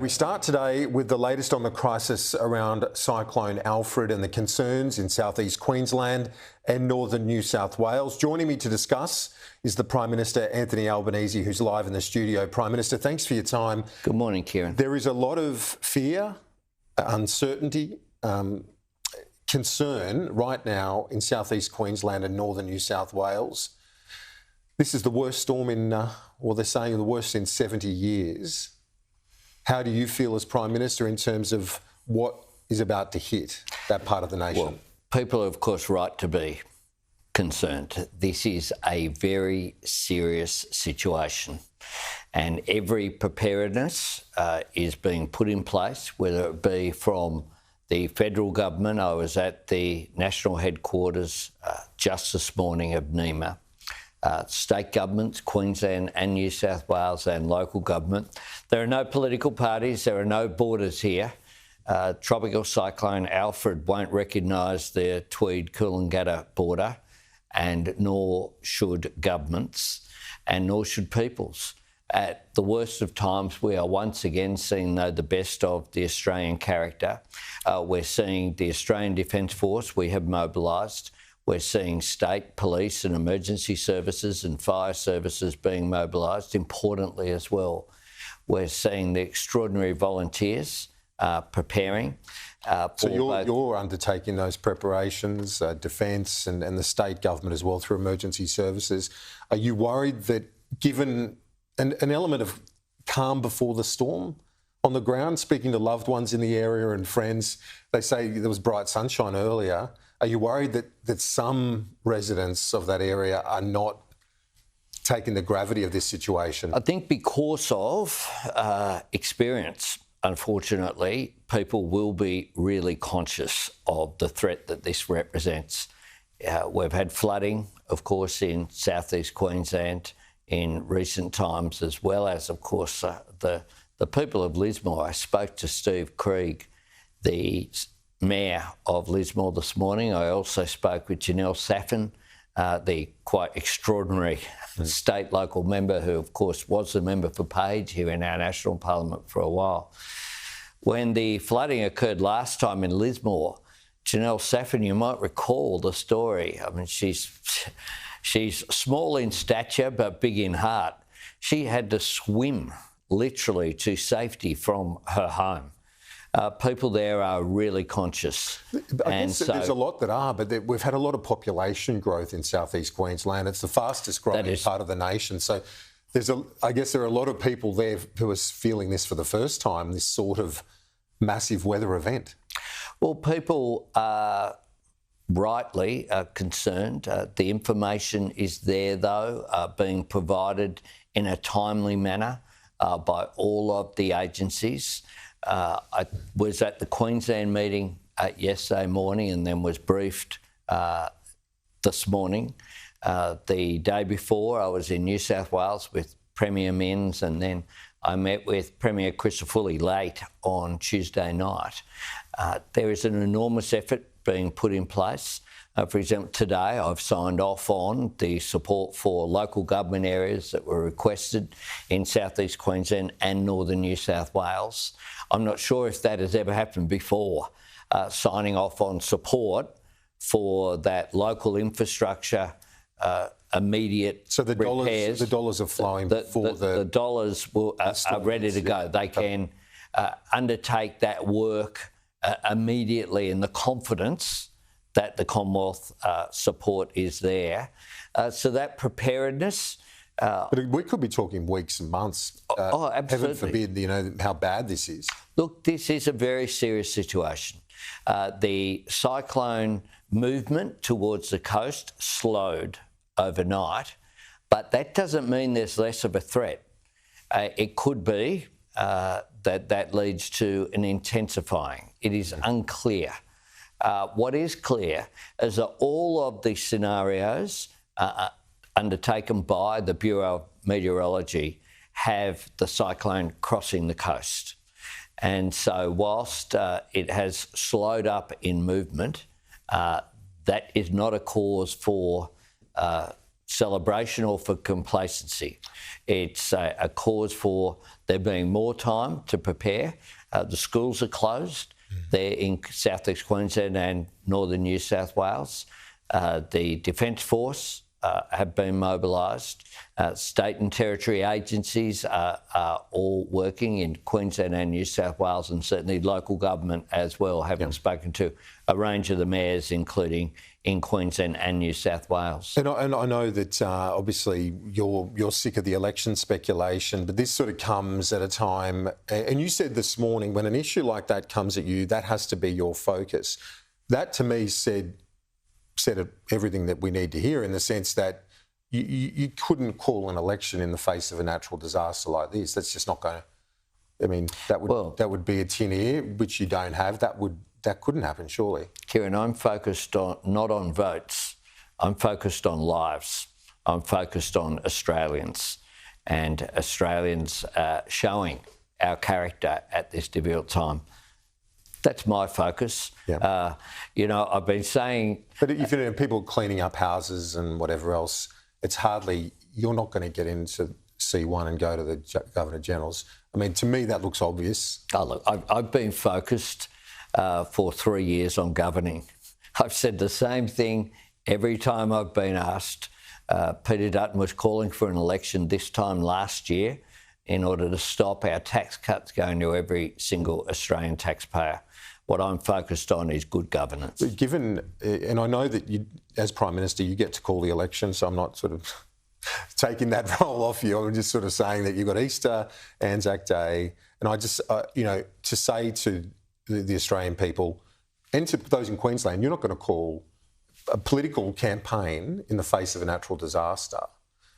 We start today with the latest on the crisis around Cyclone Alfred and the concerns in southeast Queensland and northern New South Wales. Joining me to discuss is the Prime Minister Anthony Albanese, who's live in the studio. Prime Minister, thanks for your time. Good morning, Kieran. There is a lot of fear, uncertainty, concern right now in southeast Queensland and northern New South Wales. This is the worst storm they're saying the worst in 70 years. How do you feel as Prime Minister in terms of what is about to hit that part of the nation? Well, people are, of course, right to be concerned. This is a very serious situation, and every preparedness is being put in place, whether it be from the federal government. I was at the national headquarters just this morning of NEMA. State governments, Queensland and New South Wales, and local government. There are no political parties, there are no borders here. Tropical Cyclone Alfred won't recognise the Tweed-Coolangatta border, and nor should governments, and nor should peoples. At the worst of times, we are once again seeing the best of the Australian character. We're seeing the Australian Defence Force we have mobilised. We're seeing state police and emergency services and fire services being mobilised, importantly as well. We're seeing the extraordinary volunteers preparing. So you're undertaking those preparations, Defence and the state government as well through emergency services. Are you worried that given an element of calm before the storm on the ground, speaking to loved ones in the area and friends, they say there was bright sunshine earlier. Are you worried that some residents of that area are not taking the gravity of this situation? I think because of experience, unfortunately, people will be really conscious of the threat that this represents. We've had flooding, of course, in southeast Queensland in recent times, as well as, of course, the people of Lismore. I spoke to Steve Krieg, the Mayor of Lismore, this morning. I also spoke with Janelle Saffin, the quite extraordinary state local member who, of course, was the member for Page here in our national parliament for a while. When the flooding occurred last time in Lismore, Janelle Saffin, you might recall the story. I mean, she's small in stature but big in heart. She had to swim literally to safety from her home. People there are really conscious. I guess there's a lot that are, but we've had a lot of population growth in southeast Queensland. It's the fastest growing part of the nation. So I guess there are a lot of people there who are feeling this for the first time, this sort of massive weather event. Well, people are rightly concerned. The information is there, though, being provided in a timely manner by all of the agencies. I was at the Queensland meeting yesterday morning and then was briefed this morning. The day before, I was in New South Wales with Premier Minns, and then I met with Premier Christofuli late on Tuesday night. There is an enormous effort being put in place. For example, today I've signed off on the support for local government areas that were requested in southeast Queensland and northern New South Wales. I'm not sure if that has ever happened before, signing off on support for that local infrastructure, immediate repairs. So the dollars are flowing the dollars are ready to go. They can undertake that work immediately in the confidence that the Commonwealth support is there. So that preparedness... but we could be talking weeks and months. Absolutely. Heaven forbid, how bad this is. Look, this is a very serious situation. The cyclone movement towards the coast slowed overnight, but that doesn't mean there's less of a threat. It could be that leads to an intensifying. It is unclear. What is clear is that all of the scenarios undertaken by the Bureau of Meteorology have the cyclone crossing the coast. And so whilst it has slowed up in movement, that is not a cause for celebration or for complacency. It's a cause for there being more time to prepare. The schools are closed. They're in South East Queensland and northern New South Wales. The Defence Force have been mobilised. State and territory agencies are all working in Queensland and New South Wales, and certainly local government as well, having spoken to a range of the mayors, including in Queensland and New South Wales. And I know that obviously you're sick of the election speculation, but this sort of comes at a time, and you said this morning, when an issue like that comes at you, that has to be your focus. That to me said everything that we need to hear, in the sense that you couldn't call an election in the face of a natural disaster like this. That's just not going to. I mean, that would be a tin ear, which you don't have. That couldn't happen, surely. Kieran, I'm focused not on votes. I'm focused on lives. I'm focused on Australians, and Australians showing our character at this difficult time. That's my focus. Yeah. I've been saying... But if you know, people cleaning up houses and whatever else, it's hardly... You're not going to get into C1 and go to the Governor-General's. I mean, to me, that looks obvious. Oh, look, I've been focused for 3 years on governing. I've said the same thing every time I've been asked. Peter Dutton was calling for an election this time last year in order to stop our tax cuts going to every single Australian taxpayer. What I'm focused on is good governance. Given, and I know that you, as Prime Minister, you get to call the election, so I'm not sort of taking that role off you. I'm just sort of saying that you've got Easter, Anzac Day, and I just, to say to the Australian people and to those in Queensland, you're not going to call a political campaign in the face of a natural disaster.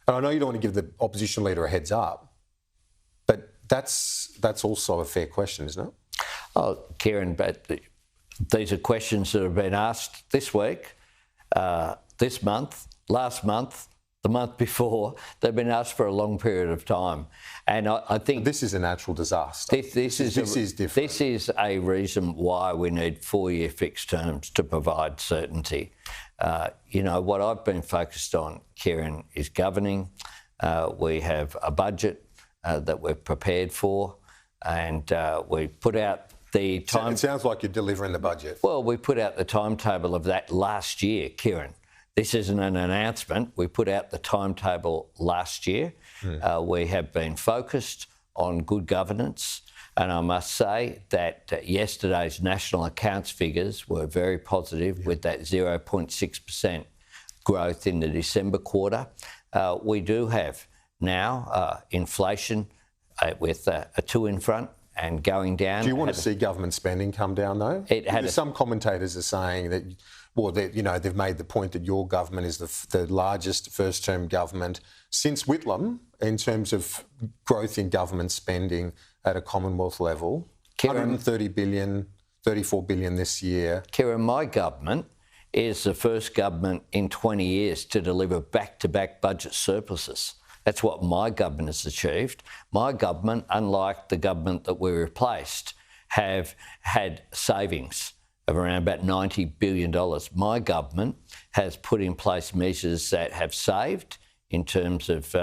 And I know you don't want to give the opposition leader a heads up, but that's also a fair question, isn't it? Oh, Kieran, but these are questions that have been asked this week, this month, last month, the month before. They've been asked for a long period of time. And I think... But this is a natural disaster. This is different. This is a reason why we need 4-year fixed terms to provide certainty. What I've been focused on, Kieran, is governing. We have a budget that we're prepared for, and we put out the time... It sounds like you're delivering the budget. Well, we put out the timetable of that last year, Kieran. This isn't an announcement. We put out the timetable last year. We have been focused on good governance, and I must say that yesterday's national accounts figures were very positive, with that 0.6% growth in the December quarter. We do have now inflation with a 2 in front and going down. Do you want to see government spending come down, though? Some commentators are saying that, they've made the point that your government is the largest first-term government since Whitlam in terms of growth in government spending at a Commonwealth level. Kieran, 130 billion, 34 billion this year. Kieran, my government is the first government in 20 years to deliver back-to-back budget surpluses. That's what my government has achieved. My government, unlike the government that we replaced, have had savings of around about $90 billion. My government has put in place measures that have saved, in terms of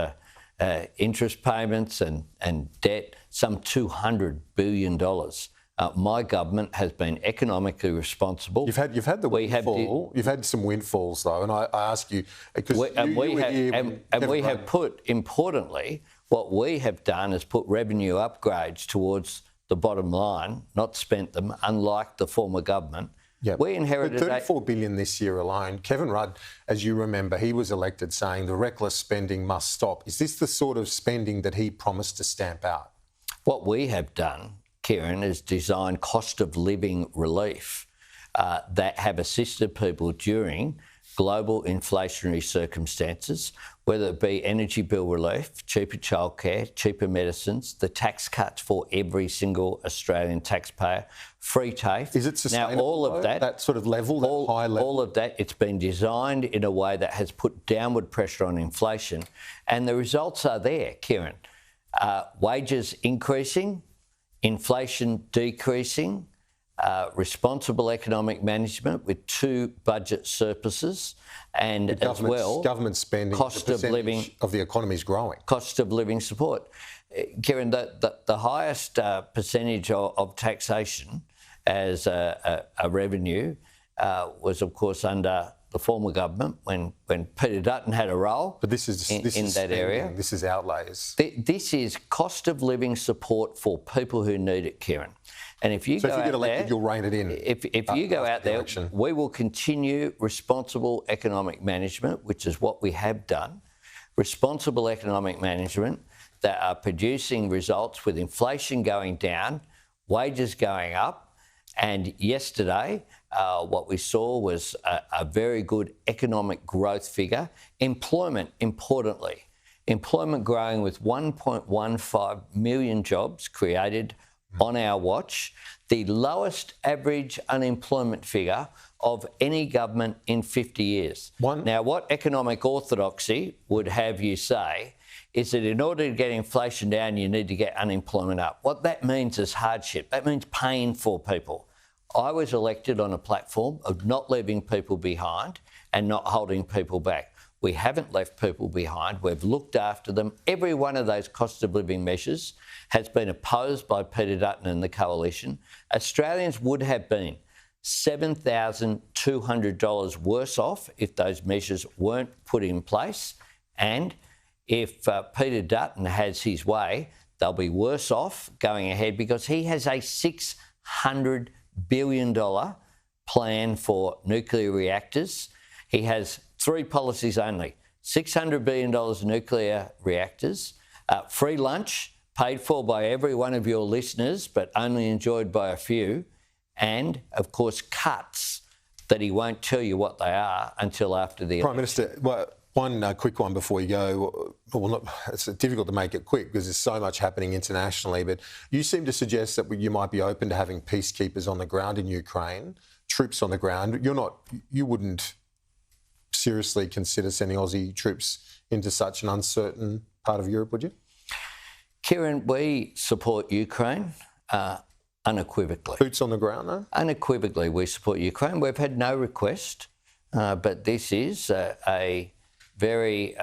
interest payments and debt, some $200 billion. My government has been economically responsible. You've had the windfall. You've had some windfalls, though, and I ask you because we have put, importantly, what we have done is put revenue upgrades towards the bottom line, not spent them, unlike the former government. Yep. We inherited... But $34 billion this year alone. Kevin Rudd, as you remember, he was elected saying the reckless spending must stop. Is this the sort of spending that he promised to stamp out? What we have done, Kieran, is design cost of living relief that have assisted people during global inflationary circumstances, whether it be energy bill relief, cheaper childcare, cheaper medicines, the tax cuts for every single Australian taxpayer, free TAFE. Is it sustainable, now, all of that sort of level, that high level? All of that, it's been designed in a way that has put downward pressure on inflation, and the results are there, Kieran. Wages increasing, inflation decreasing, responsible economic management with 2 budget surpluses, and as well, government spending, cost of living of the economy is growing. Cost of living support. Kieran, the highest percentage of taxation as a revenue was, of course, under the former government when Peter Dutton had a role. But this is that area. This is outlays. This is cost of living support for people who need it, Kieran. And if you go out there, you'll rein it in. If you go out there, we will continue responsible economic management, which is what we have done. Responsible economic management that are producing results with inflation going down, wages going up, and yesterday what we saw was a very good economic growth figure. Employment, importantly, employment growing with 1.15 million jobs created on our watch, the lowest average unemployment figure of any government in 50 years. Now, what economic orthodoxy would have you say is that in order to get inflation down, you need to get unemployment up. What that means is hardship. That means pain for people. I was elected on a platform of not leaving people behind and not holding people back. We haven't left people behind. We've looked after them. Every one of those cost of living measures has been opposed by Peter Dutton and the coalition. Australians would have been $7,200 worse off if those measures weren't put in place. And if Peter Dutton has his way, they'll be worse off going ahead because he has a $600 billion plan for nuclear reactors. He has 3 policies only: $600 billion nuclear reactors, free lunch paid for by every one of your listeners but only enjoyed by a few, and, of course, cuts that he won't tell you what they are until after the Prime Minister, one quick one before you go. Well, it's difficult to make it quick because there's so much happening internationally, but you seem to suggest that you might be open to having peacekeepers on the ground in Ukraine, troops on the ground. You wouldn't seriously consider sending Aussie troops into such an uncertain part of Europe, would you? Kieran, we support Ukraine unequivocally. Boots on the ground, though? Unequivocally, we support Ukraine. We've had no request, but this is a very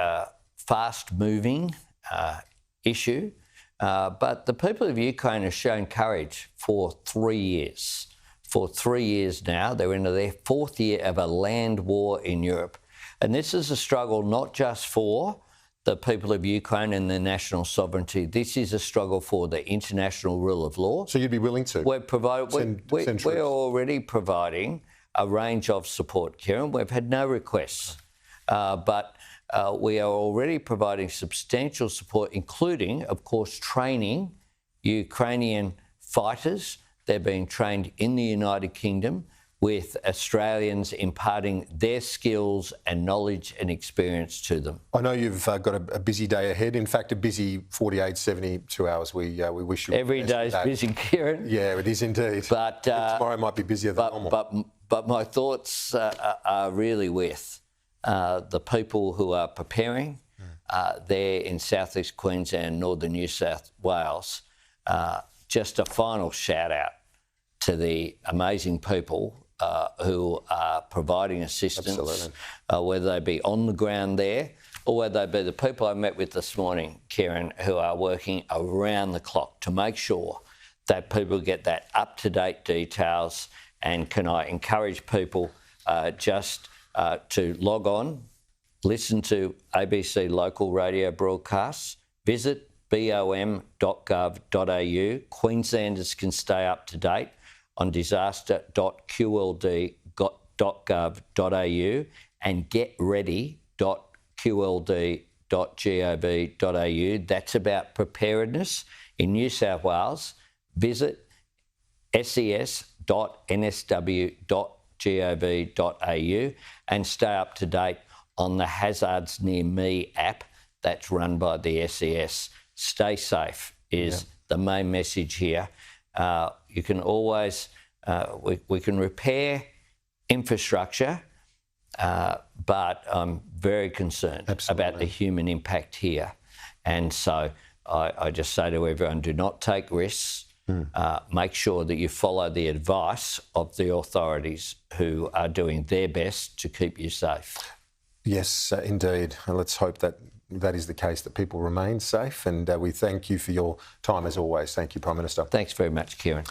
fast-moving issue. But the people of Ukraine have shown courage for 3 years. For 3 years now, they're into their 4th year of a land war in Europe. And this is a struggle not just for the people of Ukraine and their national sovereignty. This is a struggle for the international rule of law. So you'd be willing to? We're already providing a range of support, Kieran. We've had no requests, but we are already providing substantial support, including, of course, training Ukrainian fighters. They're being trained in the United Kingdom with Australians imparting their skills and knowledge and experience to them. I know you've got a busy day ahead. In fact, a busy 48, 72 hours. We wish you every day's busy, Kieran. Yeah, it is indeed. But tomorrow might be busier than normal. But my thoughts are really with the people who are preparing there in southeast Queensland, northern New South Wales. Just a final shout out to the amazing people who are providing assistance, whether they be on the ground there or whether they be the people I met with this morning, Kieran, who are working around the clock to make sure that people get that up-to-date details. And can I encourage people just to log on, listen to ABC local radio broadcasts, visit bom.gov.au. Queenslanders can stay up to date on disaster.qld.gov.au and getready.qld.gov.au. That's about preparedness. In New South Wales, visit ses.nsw.gov.au and stay up to date on the Hazards Near Me app that's run by the SES. Stay safe is the main message here. You can always, we can repair infrastructure, but I'm very concerned about the human impact here. And so I just say to everyone, do not take risks. make sure that you follow the advice of the authorities who are doing their best to keep you safe. Yes, indeed. And let's hope that that is the case, that people remain safe. And we thank you for your time as always. Thank you, Prime Minister. Thanks very much, Kieran.